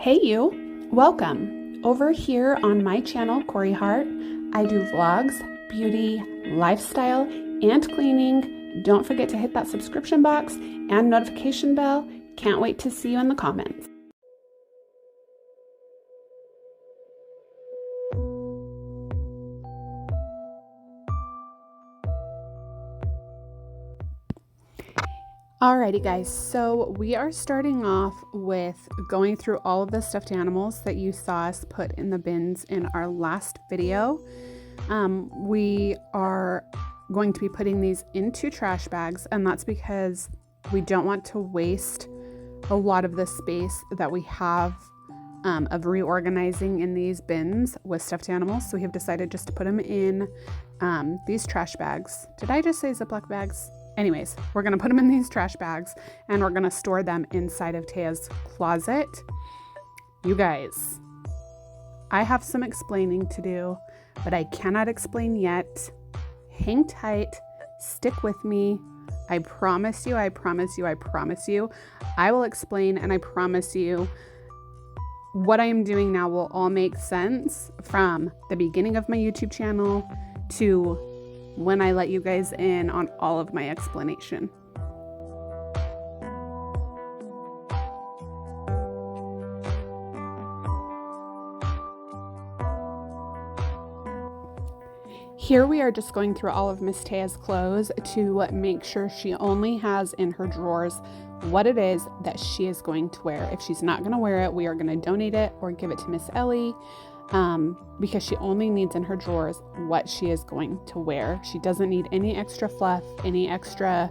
Hey you, welcome. Over here on my channel, Corey Hart, I do vlogs, beauty, lifestyle, and cleaning. Don't forget to hit that subscription box and notification bell. Can't wait to see you in the comments. Alrighty guys, so we are starting off with going through all of the stuffed animals that you saw us put in the bins in our last video. We are going to be putting these into trash bags, and that's because we don't want to waste a lot of the space that we have of reorganizing in these bins with stuffed animals. So we have decided just to put them in these trash bags. Did I just say Ziploc bags? Anyways, we're going to put them in these trash bags and we're going to store them inside of Taya's closet. You guys, I have some explaining to do, but I cannot explain yet. Hang tight, stick with me. I promise you, I promise you, I promise you, I will explain, and I promise you what I am doing now will all make sense from the beginning of my YouTube channel to when I let you guys in on all of my explanation. Here we are just going through all of Miss Taya's clothes to make sure she only has in her drawers what it is that she is going to wear. If she's not going to wear it, we are going to donate it or give it to Miss Ellie. Because she only needs in her drawers what she is going to wear. She doesn't need any extra fluff, any extra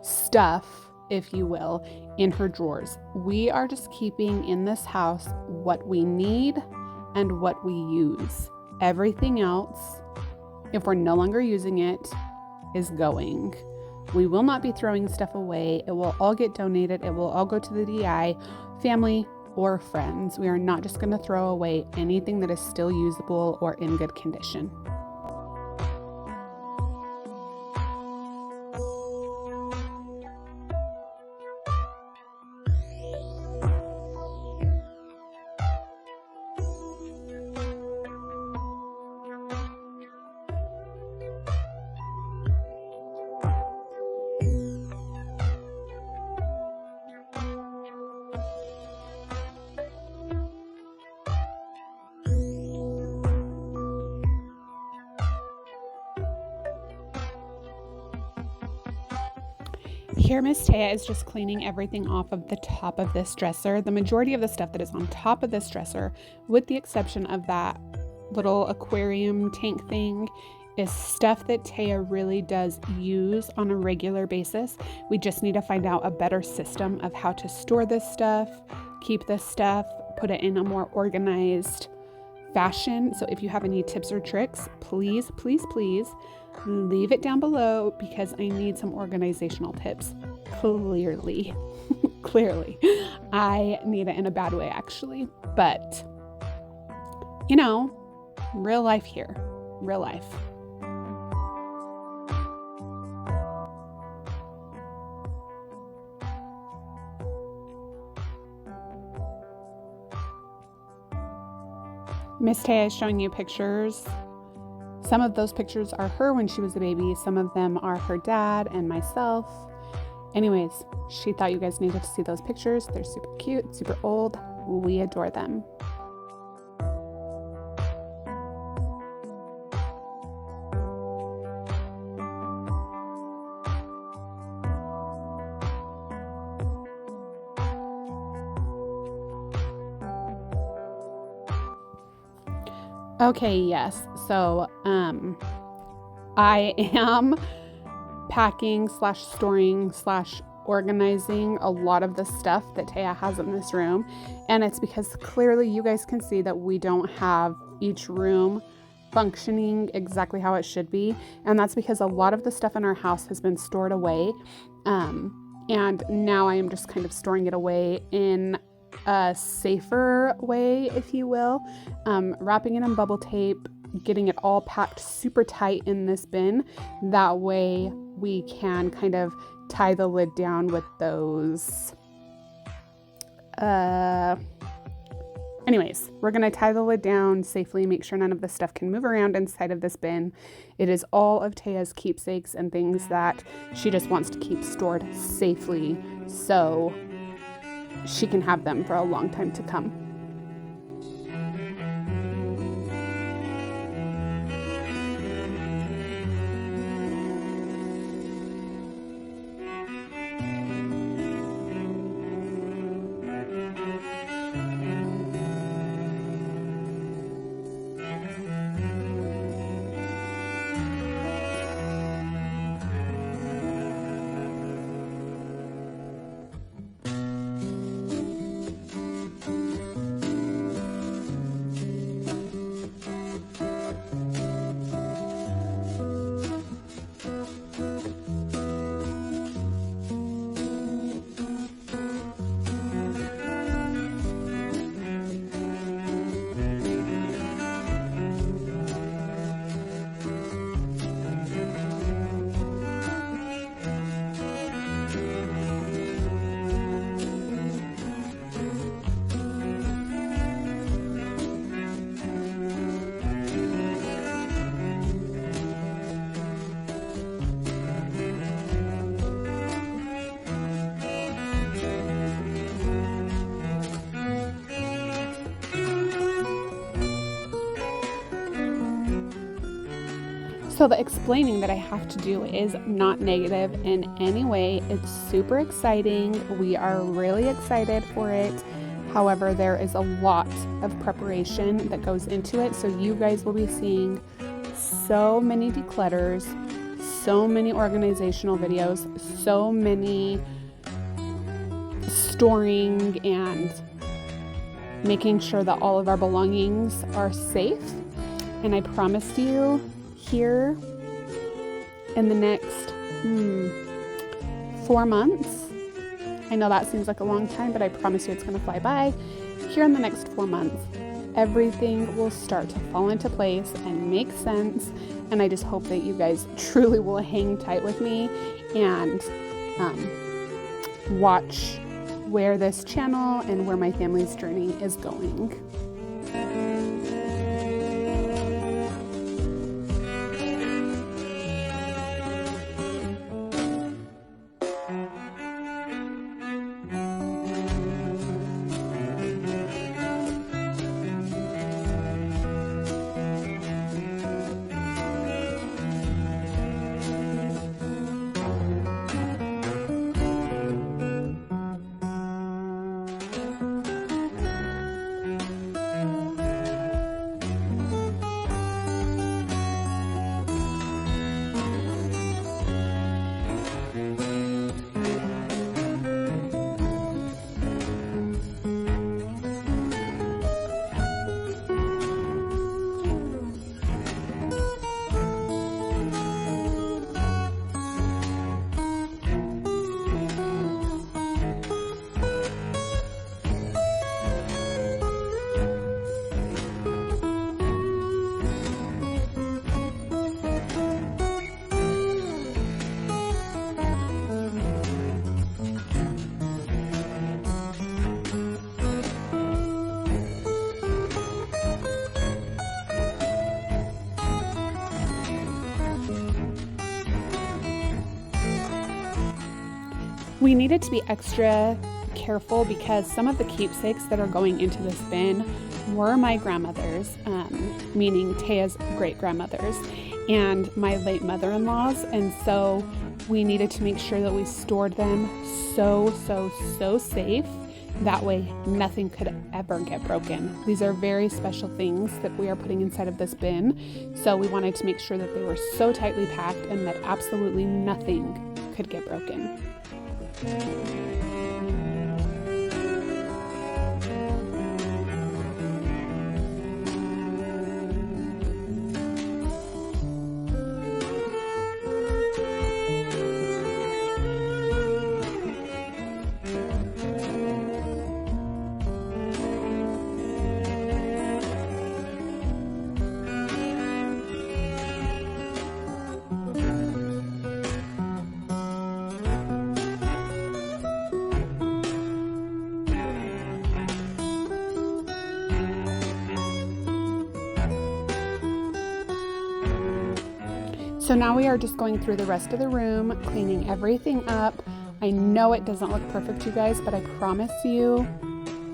stuff, if you will, in her drawers. We are just keeping in this house what we need and what we use. Everything else, if we're no longer using it, is going. We will not be throwing stuff away. It will all get donated. It will all go to the DI family or friends. We are not just going to throw away anything that is still usable or in good condition. Here, Miss Taya is just cleaning everything off of the top of this dresser. The majority of the stuff that is on top of this dresser, with the exception of that little aquarium tank thing, is stuff that Taya really does use on a regular basis. We just need to find out a better system of how to store this stuff, keep this stuff, put it in a more organized fashion. So if you have any tips or tricks, please, please, please leave it down below, because I need some organizational tips. Clearly. Clearly. I need it in a bad way, actually. But, you know, real life here. Real life. Miss Taya is showing you pictures. Some of those pictures are her when she was a baby. Some of them are her dad and myself. Anyways, she thought you guys needed to see those pictures. They're super cute, super old. We adore them. Okay, yes. So, I am packing / storing / organizing a lot of the stuff that Taya has in this room. And it's because clearly you guys can see that we don't have each room functioning exactly how it should be. And that's because a lot of the stuff in our house has been stored away. And now I am just kind of storing it away in a safer way, if you will, wrapping it in bubble tape, getting it all packed super tight in this bin. That way we can kind of tie the lid down with those Anyways, we're going to tie the lid down safely, make sure none of the stuff can move around inside of this bin. It is all of Taya's keepsakes and things that she just wants to keep stored safely so she can have them for a long time to come. So the explaining that I have to do is not negative in any way. It's super exciting. We are really excited for it. However, there is a lot of preparation that goes into it. So you guys will be seeing so many declutters, so many organizational videos, so many storing and making sure that all of our belongings are safe. And I promised you, here in the next 4 months, I know that seems like a long time, but I promise you it's going to fly by. Here in the next 4 months, everything will start to fall into place and make sense, and I just hope that you guys truly will hang tight with me and watch where this channel and where my family's journey is going. We needed to be extra careful because some of the keepsakes that are going into this bin were my grandmother's, meaning Taya's great-grandmother's, and my late mother-in-law's, and so we needed to make sure that we stored them so safe. That way nothing could ever get broken. These are very special things that we are putting inside of this bin, so we wanted to make sure that they were so tightly packed and that absolutely nothing could get broken. So now we are just going through the rest of the room, cleaning everything up. I know it doesn't look perfect, you guys, but I promise you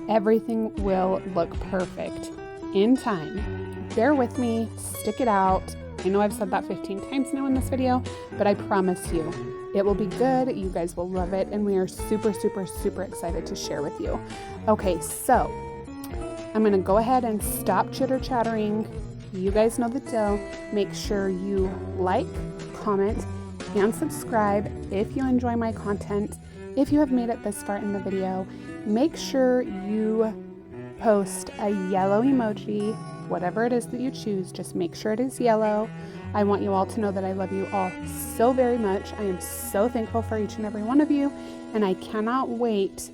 everything will look perfect in time. Bear with me, stick it out. I know I've said that 15 times now in this video, but I promise you it will be good. You guys will love it, and we are super, super, super excited to share with you. Okay, so I'm gonna go ahead and stop chitter chattering. You guys know the deal. Make sure you like, comment, and subscribe if you enjoy my content. If you have made it this far in the video, make sure you post a yellow emoji, whatever it is that you choose, just make sure it is yellow. I want you all to know that I love you all so very much. I am so thankful for each and every one of you, and I cannot wait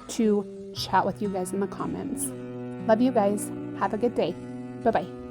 to chat with you guys in the comments. Love you guys. Have a good day. Bye-bye.